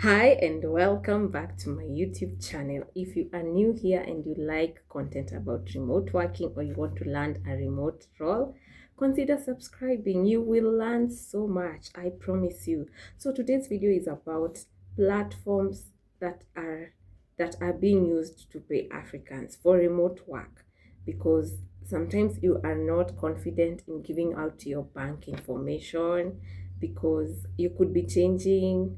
Hi and welcome back to my YouTube channel. If you are new here and you like content about remote working or you want to learn a remote role, consider subscribing. You will learn so much, I promise you. So today's video is about platforms that are being used to pay Africans for remote work, because sometimes you are not confident in giving out your bank information because you could be changing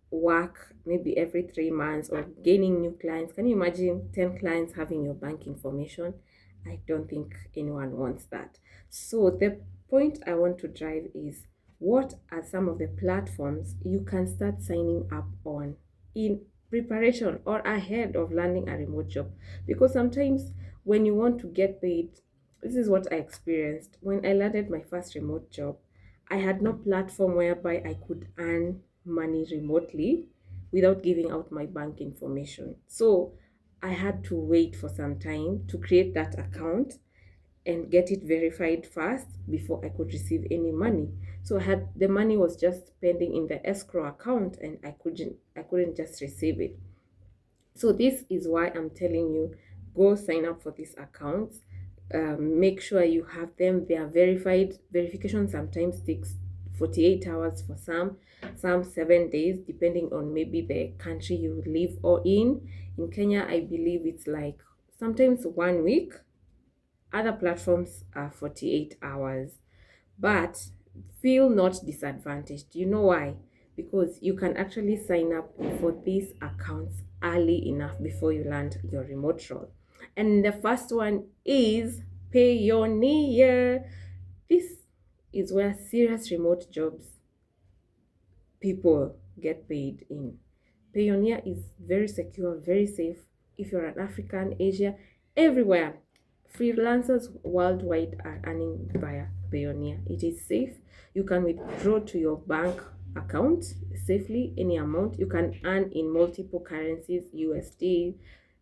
work maybe every 3 months or gaining new clients. Can you imagine 10 clients having your bank information? I don't think anyone wants that. So the point I want to drive is, what are some of the platforms you can start signing up on in preparation or ahead of landing a remote job? Because sometimes when you want to get paid, this is what I experienced when I landed my first remote job. I had no platform whereby I could earn money remotely without giving out my bank information. So I had to wait for some time to create that account and get it verified first before I could receive any money. So I had the money was just pending in the escrow account and I couldn't just receive it. So this is why I'm telling you, go sign up for these accounts. Make sure you have them. They are verified. Verification sometimes takes 48 hours for some 7 days, depending on maybe the country you live or in. In Kenya, I believe it's like sometimes 1 week. Other platforms are 48 hours. But feel not disadvantaged. You know why? Because you can actually sign up for these accounts early enough before you land your remote role. And the first one is Payoneer. This is where serious remote jobs people get paid in. Payoneer is very secure, very safe. If you're an African, Asia, everywhere, freelancers worldwide are earning via Payoneer. It is safe. You can withdraw to your bank account safely any amount. You can earn in multiple currencies, USD,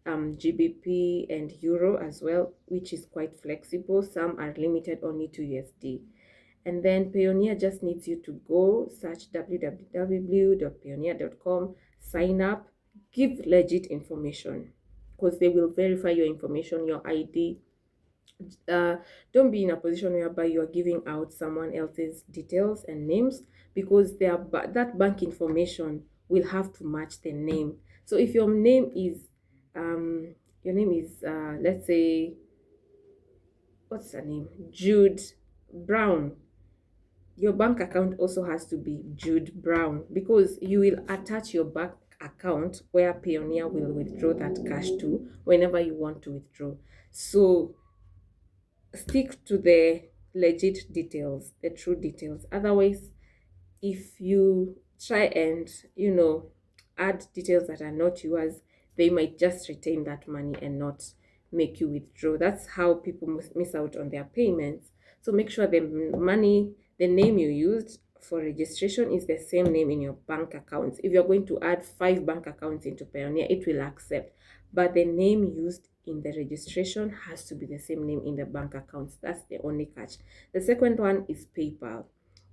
GBP, and Euro as well, which is quite flexible. Some are limited only to USD. And then Payoneer just needs you to go search www.payoneer.com, sign up, give legit information because they will verify your information, your ID. uh, don't be in a position whereby you are giving out someone else's details and names, because that bank information will have to match the name. So if um your name is let's say, what's her name, Jude Brown, your bank account also has to be Jude Brown, because you will attach your bank account where Payoneer will withdraw that cash to whenever you want to withdraw. So stick to the legit details, the true details. Otherwise, if you try and, add details that are not yours, they might just retain that money and not make you withdraw. That's how people miss out on their payments. So make sure the name you used for registration is the same name in your bank accounts. If you're going to add 5 bank accounts into Payoneer, it will accept. But the name used in the registration has to be the same name in the bank accounts. That's the only catch. The second one is PayPal.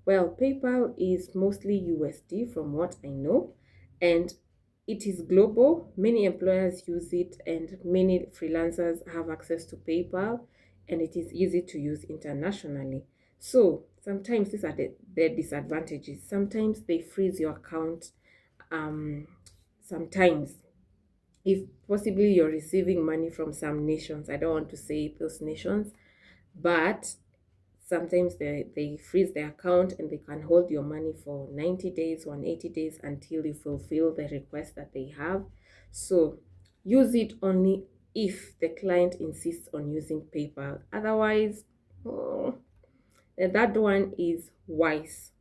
Well, PayPal is mostly USD from what I know, and it is global. Many employers use it, and many freelancers have access to PayPal, and it is easy to use internationally. So sometimes these are the disadvantages. Sometimes they freeze your account. Um, Sometimes, if possibly you're receiving money from some nations, I don't want to say those nations, but sometimes they freeze the account and they can hold your money for 90 days, 180 days until you fulfill the request that they have. So use it only if the client insists on using PayPal. Otherwise, oh, the third one is Wise,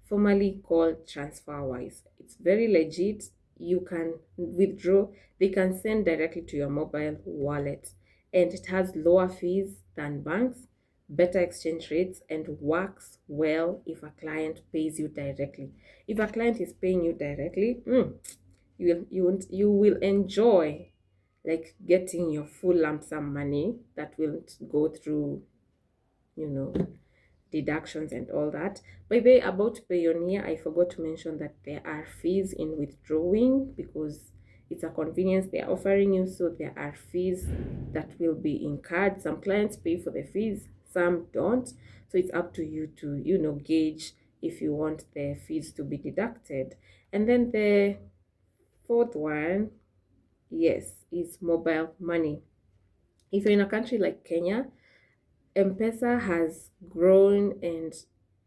formerly called TransferWise. It's very legit. You can withdraw, they can send directly to your mobile wallet, and it has lower fees than banks, better exchange rates, and works well if a client pays you directly. If a client is paying you directly, you will enjoy like getting your full lump sum money that will go through, you know, deductions and all that. By the way, about Payoneer, I forgot to mention that there are fees in withdrawing because it's a convenience they are offering you, so there are fees that will be incurred. Some clients pay for the fees, some don't, so it's up to you to gauge if you want the fees to be deducted. And then the fourth one, yes, is mobile money. If you're in a country like Kenya, M-Pesa has grown and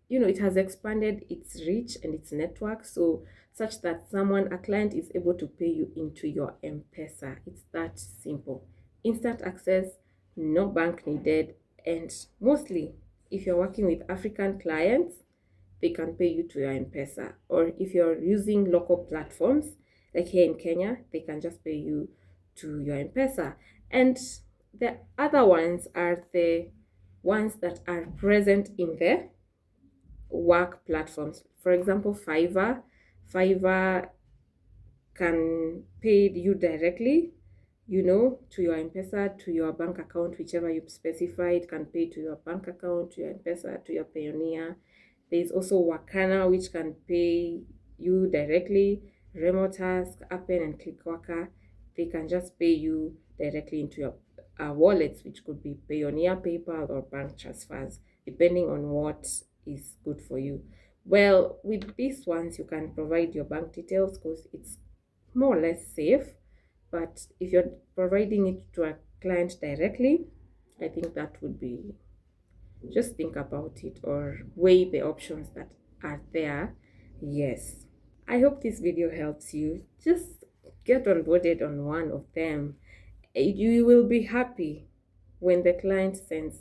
it has expanded its reach and its network, so such that a client is able to pay you into your M-Pesa. It's that simple. Instant access, no bank needed, and mostly if you're working with African clients, they can pay you to your M-Pesa. Or if you're using local platforms, like here in Kenya, they can just pay you to your M-Pesa. And the other ones are the ones that are present in the work platforms. For example, Fiverr. Fiverr can pay you directly, to your M-Pesa, to your bank account, whichever you've specified, can pay to your bank account, to your M-Pesa, to your Payoneer. There's also Wakana, which can pay you directly. Remote Task, Appen, and Clickworker, they can just pay you directly into your wallets, which could be Payoneer, PayPal, or bank transfers, depending on what is good for you. Well, with these ones, you can provide your bank details because it's more or less safe. But if you're providing it to a client directly, I think that would be, just think about it or weigh the options that are there. Yes. I hope this video helps you. Just get onboarded on one of them. You will be happy when the client sends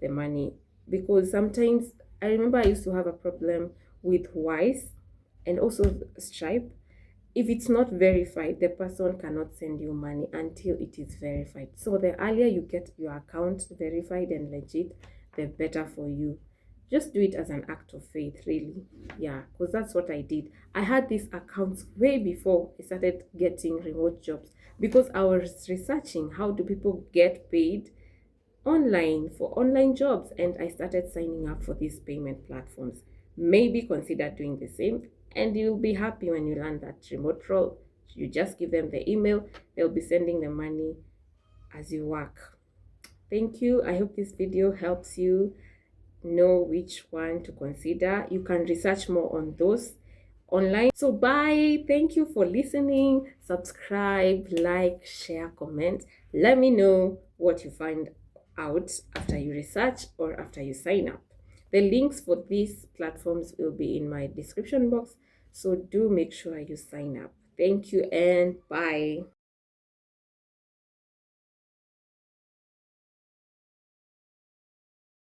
the money, because sometimes I remember I used to have a problem with Wise and also Stripe. If it's not verified, the person cannot send you money until it is verified. So the earlier you get your account verified and legit, the better for you. Just do it as an act of faith, really. Yeah, because that's what I did. I had these accounts way before I started getting remote jobs, because I was researching how do people get paid online for online jobs, and I started signing up for these payment platforms. Maybe consider doing the same, and you'll be happy when you learn that remote role. You just give them the email, they'll be sending the money as you work. Thank you. I hope this video helps you know which one to consider. You can research more on those online. So bye. Thank you for listening. Subscribe, like, share, comment. Let me know what you find out after you research or after you sign up. The links for these platforms will be in my description box, so do make sure you sign up. Thank you and bye.